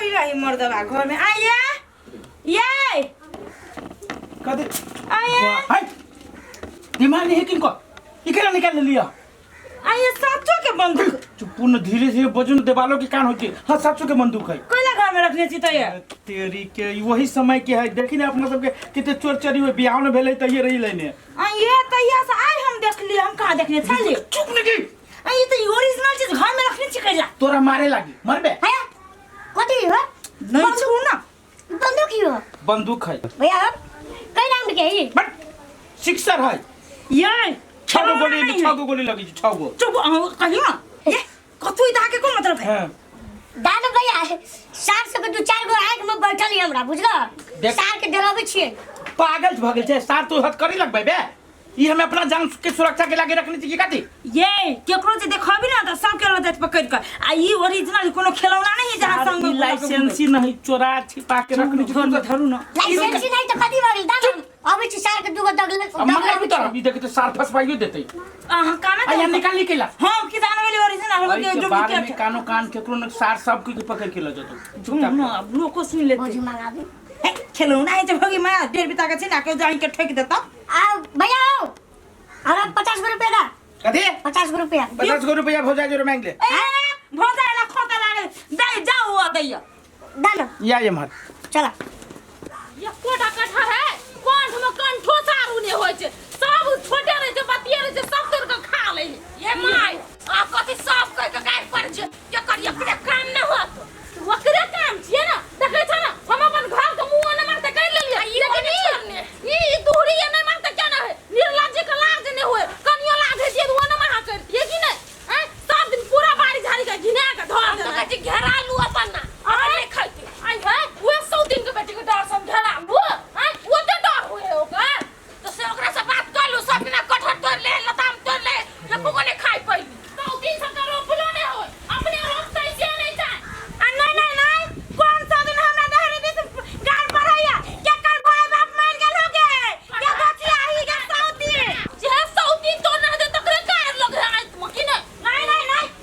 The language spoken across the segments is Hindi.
खाली रही मर्दवा घर में आइए ये कदे आइए हाय दिमाग नहीं है किनको इकरा निकाल लिया आइए साचो के बंदूक चुप पूर्ण धीरे धीरे बजन देवालों के कान होती हां साचो के बंदूक है कोयला घर में रखने छी तय तेरी के वही समय के है देखी ने अपना सब के कितने चोर चोरी हुए बियाह में भेले तय रही लेने आइए तैया से आइ हम देख लिए हम कहां देखने छली चुप नहीं आइए तो ओरिजिनल चीज घर में रखने छी कैला तोरा मारे लागी मरबे है कथी हो नहीं छू ना बंदूक ही हो बंदूक है भैया कई नाम के है बट सिक्सर है ये छह गो गोली लगी छह गो चुप कहियो ना ये कतु इदा के को मतलब है दादा भैया सार से दू चार गो आंख में बैठल ही हमरा बुझलो सार के डरावे छिए पागल भगल छे सार तो हद करी लगबे बे ई हमें अपना जान के सुरक्षा के लागे रखनी चाहिए काती ये केकरो जे देखबी ना त सब के रह पकड़ के आ ई ओरिजिनल कोनो खिलौना नहीं जहां संग में लाइसेंस नहीं चोरा छिपा के रखनी चाहिए धरू ना लाइसेंस नहीं तो कदी बारी दादा अबे छी सार के दूगो दगले अम्मा भी तो अभी देखे तो सार फसवाइयो देते काना आ यहाँ निकाल केला हां कि जाने वाली ओरिजिनल हो के जो बारे में कानो कान केकरो न सार सब के पकड़ के ल जतो चुपचाप ना अब लोग को सुन लेते बोझ मंगाबे खिलौना है जब होगी मैं डेढ़ बिता के छी ना के जाई के ठोक देता आ भैया हमरा 50 रुपया दा कथि 50 रुपया 50 गो रुपया भौजा जो मांग ले भोजा ला खोता लागे दे जाओ आ दैया दाना ये मार चला ये कोटा कठा है कोन हम कन ठोसारू ने होय छै सब छोटे रहे छै बतिये रहे छै सब तोड़ के खा ले ये माय आ कथि सब कह के गाय पर छै के कर एकरे काम न होत ओकरे काम छिए ना देखे छ ना हम अपन घर के मुंह न मारते कर लेलिए लेकिन ई दूरी ये नहीं मारते क्या ना है निर्लज्ज के लाज नहीं होए कनियो लाज है जे वो न मार कर ये कि नहीं हैं सब दिन पूरा बाड़ी झाड़ी के घिना के धर दे के घेरा लू अपन ना अरे खाइते आई है वो सौ दिन के बेटी के डर सब घेरा लू हैं वो तो डर होए ओकर तो से ओकरा से बात कर लू सब ना कठहर तोड़ ले लताम तोड़ ले ये को ने खाई पइली सौ दिन से करो फुलो ने होए अपने रोकते से नहीं जाए नहीं कौन सा दिन हमरा दहरे दिस गाड़ पड़ाया के कर भाई बाप मर गेल हो गे के बचिया ही के सौती जे सौती तो ना दे तकरे कार लग है मकी नहीं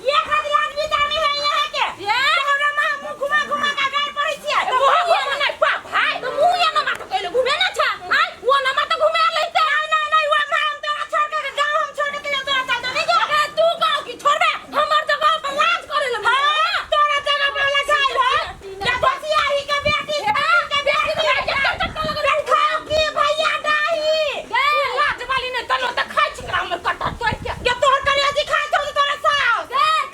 ये खाली आदमी दामी है यहाँ के ये हमरा मुंह घुमा घुमा के गाड़ पड़ै छियै तो वो नहीं पाप है तो मुंह या ना मत कहले घूमे ना छा हां वो ना मत घूमे लेते नहीं वो हम तोरा छोड़ के गांव हम छोड़ के तोरा चल नहीं जो अरे तू गांव की छोड़बे हमर जगह पर लाज करे ले तोरा जगह पे वाला जाई हो के बचिया ही के बेटी के बेटी खाओ की भैया दाई लाज वाली ने तनो त खाइ छिकरा हमर कट्टा तोड़ के के तोहर करिया जी खाई तो तोरा सास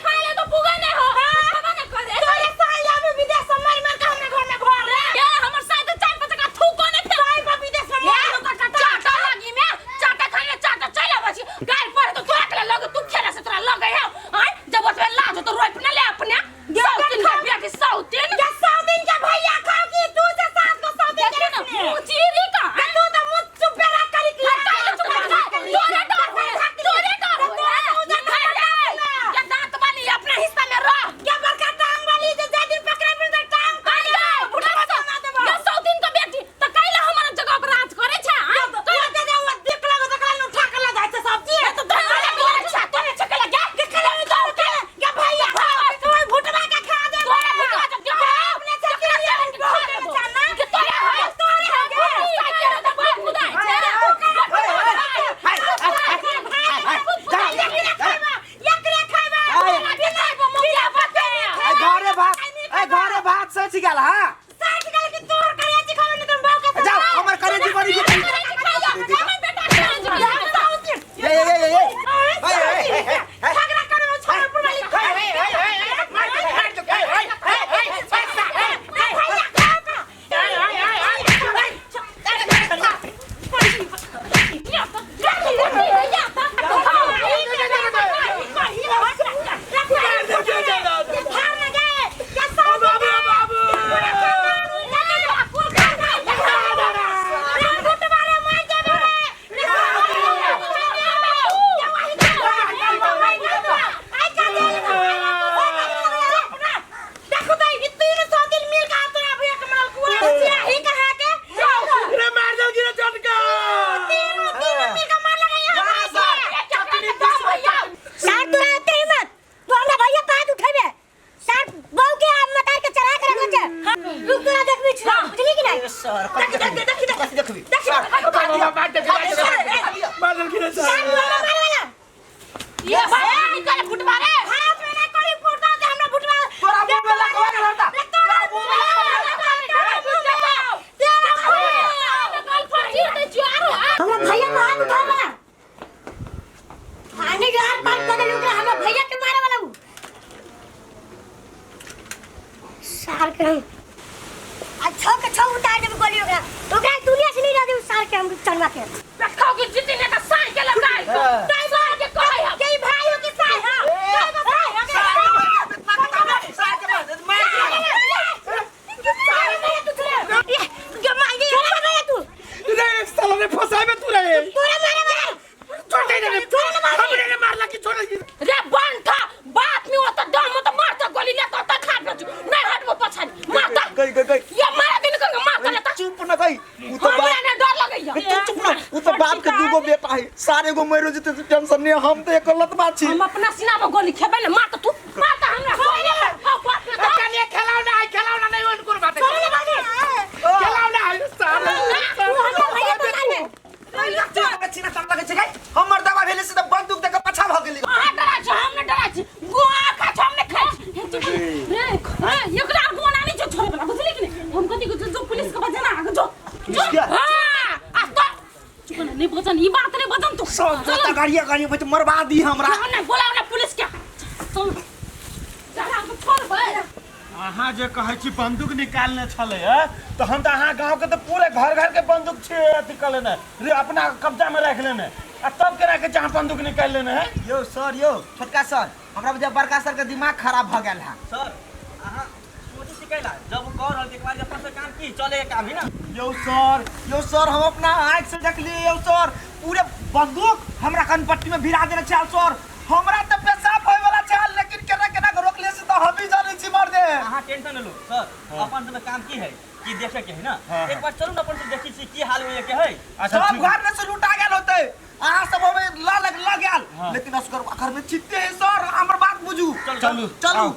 खा ले तो पुगे नहीं हो खबा ना करे तोरे साल अब विदेश से मर मर के हमरे घर में घर रे ये हमर साथ चार पांच का थूको ने थे भाई बाप विदेश में मर का चाटा लगी में चाटा खाने चाटा चला बची गाय पर तो तोरा के लगे तू खेला से तोरा लगे है हां जब उसमें लाज तो रोप ना ले अपने सौतीन का बिया की सौतीन के सौतीन के भैया खाओ की तू से सास को सौतीन के ना मुचीरी का तू तो मुझ चुप पे रख करी की तोरे ये दांत वाली अपने हिस्सा में रह के बड़का टांग वाली जे दिन पकड़े फिर तो टांग काट बुढ़ा ये सौतीन का बेटी तो कैला हमारा जगह पर राज करे छा तो दे दे वो देख लगो तो कल उठा के ला जाए से सब चीज तो धन वाला अच्छा तोरे चके लगे के खले में तो के भैया तो भुटवा के खा दे तोरे भुटवा जब क्या अपने चके लिए जाना कि तोरे है तोरे है तो बात बुदाई घरे भात सच गेल हां साथ गल के तोर करिया जी खावे न तुम बाव के जाओ हमर करे जी बड़ी झगड़ा करे में छोड़ पुरवाली बाबू रुक तोरा देखबी छिना बुझली कि नहीं सर देखबी बादल गिरे सार वाला मारे वाला ये भाई निकल फुट मारे हाथ में ना करी फुटना दे हमरा फुटवा तोरा मुंह में लगवा दे हटा तेरा मुंह में कल पर चीर दे चारो हमरा भैया को हाथ उठावा आने के हाथ पार कर लोग हमरा भैया के मारे वाला हूं सार के अच्छा के छौ उतार दे गोली ओकरा दुनिया से नहीं रह दे सार के हम चलवा के रखो कि जितने ने का साई के लगाई साई साई के कहै हम के भाइयों के साथ हां साला ने फसाए में तू रहे छोटे ने हमरे ने मारला कि छोड़ रे बंठा बात में होता दम तो मारता गोली ले तो खा दे नहीं हट वो पछान मारता गई ये मारा दिन कर मारता लेता चुप न गई उ तो हमरा ने डर लगैया चुप न उ तो बाप के दूगो बेटा है सारे गो मरो जते टेंशन नहीं हम तो एक गलत बात छी हम अपना सीना में गोली खेबे ना मारता तू मारता हमरा कने खिलौना नहीं उनको बात खिलौना है साला भैया को मारने चिना तम लगे छै हमर दवा भेले से त बंदूक देके पछा भ गेली डरा छ हमने डरा छ गोआ खा छ हमने खाइ रे एकरा गोना नहीं छ छोरे वाला बुझली कि नहीं हम कथि को जो पुलिस के बजना आगे जो हां आस्ता चुप नहीं बजन ई बात नहीं बजन तू सब गाड़िया पे मरवा दी हमरा नहीं बोलाओ ना पुलिस के चल जरा को छोड़ भाई अहाँ जे कहै छी बंदूक निकालने छले तो हम तो अहाँ गांव के तो पूरे घर के बंदूक छे अथी कर लेने रे अपना कब्जा में रख लेने आ तब केना के जहां बंदूक निकाल लेने है यो सर यो छोटका सर हमरा वजह बड़का सर के दिमाग खराब भ गेल है सर अहाँ सोची सिकैला जब कह रहल के बाद अपन से काम की चले के काम ही ना यो सर हम अपना आंख से देख लिए यो सर पूरे बंदूक हमरा कनपट्टी में भिरा देने छल सर हमरा त पेशाब होय वाला छल लेकिन केना रोकले से तो हम ही जाने छी मर दे अहाँ टेंशन लो सर अपन में काम की है कि देखे के है ना एक बार चलू ना अपन से देखी छी की हाल होय के है सब घर में से लूटा गेल होते अहाँ सब हमें लग गेल लेकिन असगर घर में छिते है सर हमर बात बुझू चलू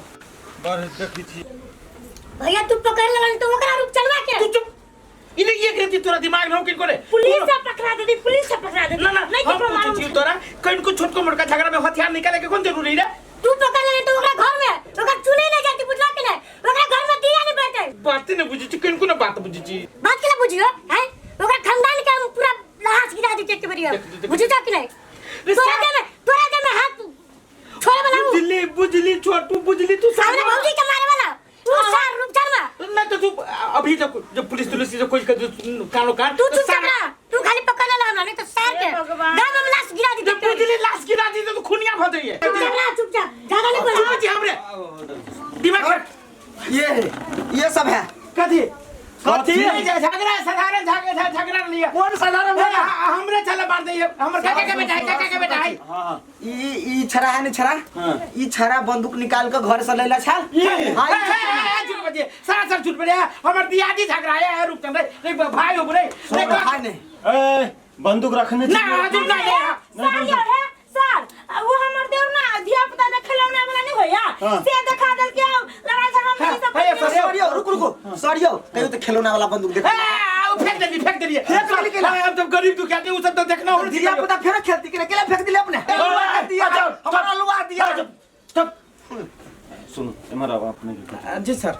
बर देखी छी भैया तू पकड़ लगन तो ओकरा रुक चलवा के तू चुप इने ये कहती तोरा दिमाग में हो किन करे पुलिस से पकड़ा दे ना नहीं हम तो मालूम पूछी तोरा कहीं को छोटको मोटका झगड़ा में हथियार निकाले के कौन जरूरी रे तू पकड़ लगन तो ओकरा घर में ओकरा चुने नहीं जाती बुझला कि नहीं ओकरा घर में दिया नहीं बैठे बात ने बुझी छी कहीं को ना बात बुझी छी बात के बुझियो हैं ओकरा खानदान के हम पूरा लाश गिरा दी के बरिया बुझू जा कि नहीं तोरा दे में हाथ छोड़े वाला हूं बुझली छोटू बुझली तू सामने भौजी के मारे वाला तू सार रुक चलवा मैं तो तू अभी जब पुलिस से कोई का कानो काट तू चुप रह तू खाली पकड़ ले हमरा नहीं तो सार के गांव में लाश गिरा दी जब बुझली लाश गिरा दी तो खुनिया भ जाइए चुपचाप ज्यादा नहीं बोल जी हमरे दिमाग ये सब है कथी झगड़ा साधारण झगड़ा लिया कौन साधारण है हमरे चला मार दे हमर काका के बेटा है ई छरा है ने छरा ई छरा बंदूक निकाल के घर से लेला छल हां झूठ बजे सारा झूठ बजे हमर दियादी झगड़ा है रुक तन रे भाई हो रे भाई ने ए बंदूक रखने ना झूठ ना सर वो हमर देव ना धिया पुता ने खिलौना वाला नहीं होया से देखा दल के लड़ाई झगड़ा में सब सरियो रुक सरियो कहियो तो खिलौना वाला बंदूक देख फेंक दे हम तो गरीब दुखिया वो सब तो देखना हो दिया पता फिर खेलती के केला फेंक दिले अपने हमारा लुआ दिया स्टॉप सुनो हमारा अपने जी सर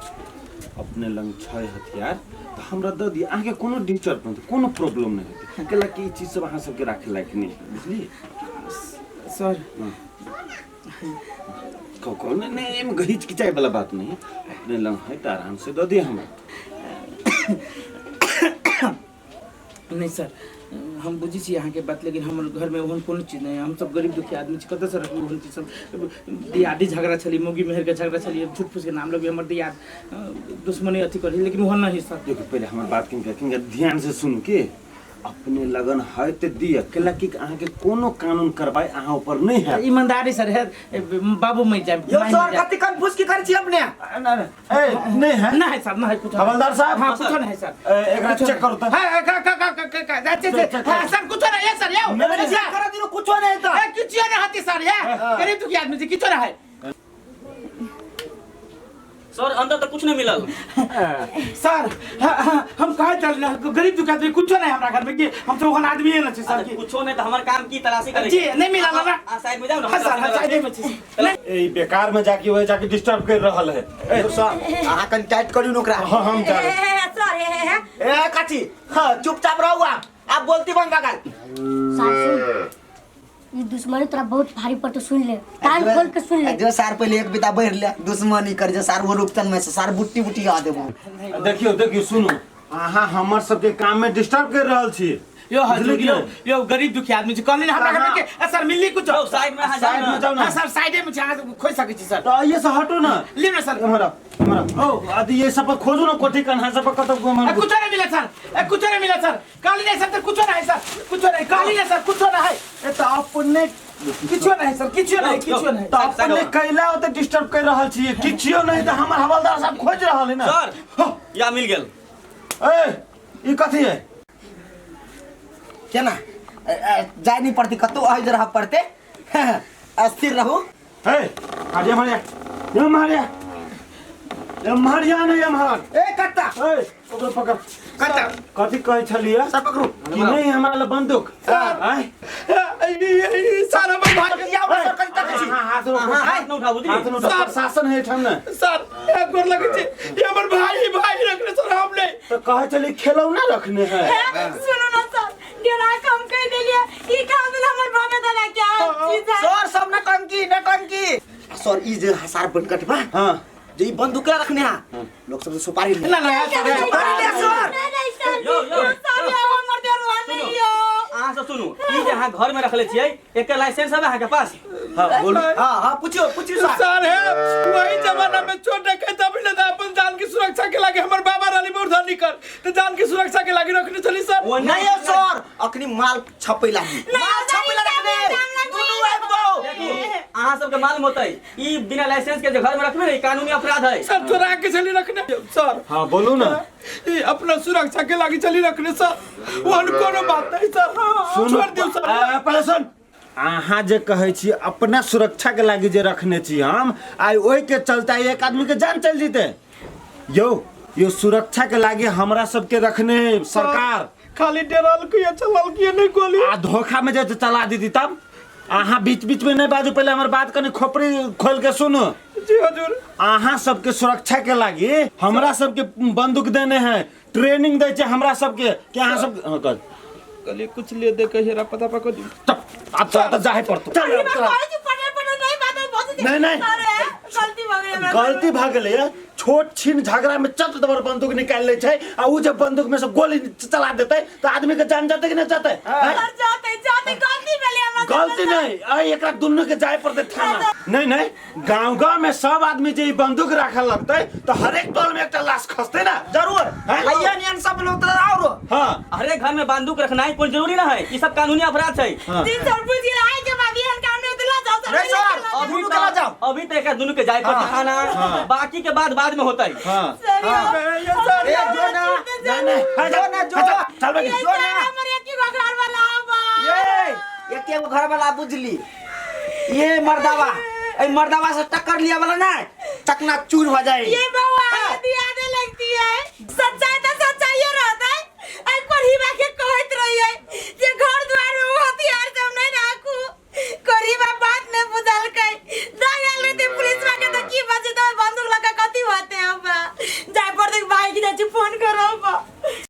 अपने लंग छै हथियार तो हमरा द दिया आगे कोनो डिस्चर कोनो प्रॉब्लम नहीं होती केला की चीज सब अहाँ सबके राखे लायक नहीं बुझली सर कौन नहीं एम गहिच की चाय वाला बात नहीं अपने लंग है तो आराम से द दिया हमरा नहीं सर हम बुझी छी यहाँ के बात लेकिन हमर घर में ओहन कोनो चीज नहीं हम सब गरीब दुखिया आदमी छी कतऽ से रखू ओहन चीज सब दियादी झगड़ा छली मोगी मेहर के झगड़ा छली झूठ फूस के नाम लगे हमर दियाद दुश्मनी अथी करी लेकिन ओहन नहीं सर देखो पहले हमर बात किनका ध्यान से सुनू के अपने लगन है ते दिया केला की अहाँ के कोनो कानून करवाई अहाँ ऊपर नहीं है ईमानदारी सर है बाबू मैं जाए यो सर कति कंफ्यूज की करै छी अपने नहीं है ना है सर ना है कुछ हवलदार साहब हां कुछ नहीं है सर एकरा चेक करो तो हां अच्छे से सर कुछ नहीं है सर यो मेरे चेक कर दिनो कुछ नहीं था कुछ नहीं हती सर ये गरीब दुखिया आदमी छी कुछ नहीं है सर अंदर तो कुछ नहीं मिलल। सर हम कहा चल गरीब दुखिया आदमी कुछ नहीं हमरा घर में कि हम तो वहां आदमी है ना सर की कुछो नहीं तो हमार काम की तलाशी करे जी नहीं मिला ना साइड में जाओ ना। हां सर साइड में छी ए बेकार में जाके वही जाके डिस्टर्ब कर रहल है। ए सर अहाँ कन टाइट करियो नोकरा। हाँ हम जा रहे सर ए काची हां चुपचाप रहो आप बोलती बंद कर। ये दुश्मनी तोरा बहुत भारी पड़तो सुन ले कान खोल के सुन ले। जो सार पहले एक बिता बढ़ ले दुश्मनी कर जे सार वो रुपतन में से सार बुट्टी बुट्टी आ देबो। देखियो सुनो अहाँ हमर सबके काम में डिस्टर्ब कर रहल छी। यो हजुर यो गरीब दुखिया आदमी छ कहले हमरा घर में के सर मिल्ली कुछ साइड में जाओ ना। हां सर साइड में छ खोइ सकै छी सर। तो ये से हटो ना। लिम ना सर हमारा ओ आदि ये सब खोजो ना कोठी कन्हा सब कत कुछ नहीं मिला सर कुछ नहीं मिला सर काली नहीं सर कुछ नहीं सर कुछ नहीं काली नहीं सर कुछ नहीं ए तो अपने किछो नहीं सर किछो नहीं तो अपने कैला होते डिस्टर्ब कर रहल छी किछियो नहीं तो हमर हवलदार सब खोज रहल है ना। सर या मिल गेल। ए ई कथि है क्या ना जाय नहीं पड़ती कतो आ इधर पड़ते अस्थिर रहो। ए आजे मारिया ये मारिया नहीं हमार ए कट्टा ए ओकरा पकड़ कट्टा कथि कहै छलिए सर पकड़ो कि नहीं हमारा बंदूक आय सर हम भाग या सर कहीं तक छी। हाथ रोको हाथ न उठा बुझली। हाथ उठा प्रशासन है ठन सर एक बार लगे छे ये हमर भाई रखने सर हम नहीं तो कहे चली खिलौना रखने हैं। सुनो ना सर डेरा कम कह देलिए ई काम दिल हमर भाव में दला क्या चीज है। सर सब नटंकी सर ई जे हसार बन कटबा हां जे ई बंदूक रखने हां लोग सब सुपारी ले ना सर नहीं सर यो सर हमर डेरा नहीं यो अहाँ सब सुनू ई जे अहाँ घर में रखले छियै एक लाइसेंस है अहाँ के पास। हां बोलू हां पूछियो सर। सर है वही जमाना में छोटे के तभी ना अपन जान की सुरक्षा के लागे हमर बाबा रानी मूर्धनी कर तो जान की सुरक्षा के लागे रखने चली सर। वो नहीं है सर अखनी माल छपै लागी माल छपै लागी दुनु आबो अहाँ सबके मालूम होतै ई बिना लाइसेंस के जे घर में रखबे ने कानूनी अपराध है। सर चोरा के चली रखने सर हां बोलू ना ये अपना सुरक्षा के लागे चली रखने सर वो कोनो बात नहीं सर छोड़ दियो सर। पहले सुन अहाँ जे कहै छी अपना सुरक्षा के लागी जे रखने छी हम आइ ओहि के चलते एक आदमी के जान चल जीते यो सुरक्षा के लागी हमरा सबके रखने सरकार खाली डरल के चलल के नहीं गोली आ धोखा में जे चला दीदी तब अहाँ बीच में नहीं बाजू पहले हमर बात कनी खोपड़ी खोल के सुनो। जी हुजूर अहाँ सबके सुरक्षा के लागी हमरा सबके बंदूक देने हैं ट्रेनिंग दे छै हमरा सबके कि अहाँ सब कल कुछ ले दे के हेरा पता पको दी अब तो जाहे पड़तो नहीं गलती भाग गए छोट छीन झगड़ा में चट दबर बंदूक निकाल ले छै आ उ जब बंदूक में से गोली चला देते तो आदमी के जान जाते कि नहीं जाते गलती नहीं आई एकरा दुन्नु के जाय पड़ते थाना नहीं गांव में सब आदमी जे बंदूक रखल लगते तो हर एक टोल में एकटा लाश खसते ना जरूर भैया नियन सब लोग तो आओ हां हर एक घर में बंदूक रखना है कोई जरूरी ना है ई सब कानूनी अपराध है। दिन सर बुझ गेल आइ के बाद ये काम में उतला जाओ रे सर दुनु के ला जाओ अभी तो एक दुनू के जाय पर थाना बाकी के बाद में होता है। हां सर ए जो ना चल बे जो ना हमर एक ही घर वाला आवा ये एक एगो घर वाला बुझली ये मर्दावा ए मर्दावा से टक्कर लिया वाला ना चकना चूर हो जाए। ये बउआ दिया दे लगती है सच्चाई तो सच्चाई रहता है आई करीबा के कहत रही है जे घर द्वार में वो हथियार सब नहीं राखू करीबा बात नहीं बुझल के दयाल रहते पुलिस वाले तो की बजे तो बंदूक लगा कथी होते अब जाय पर देख भाई की फोन करो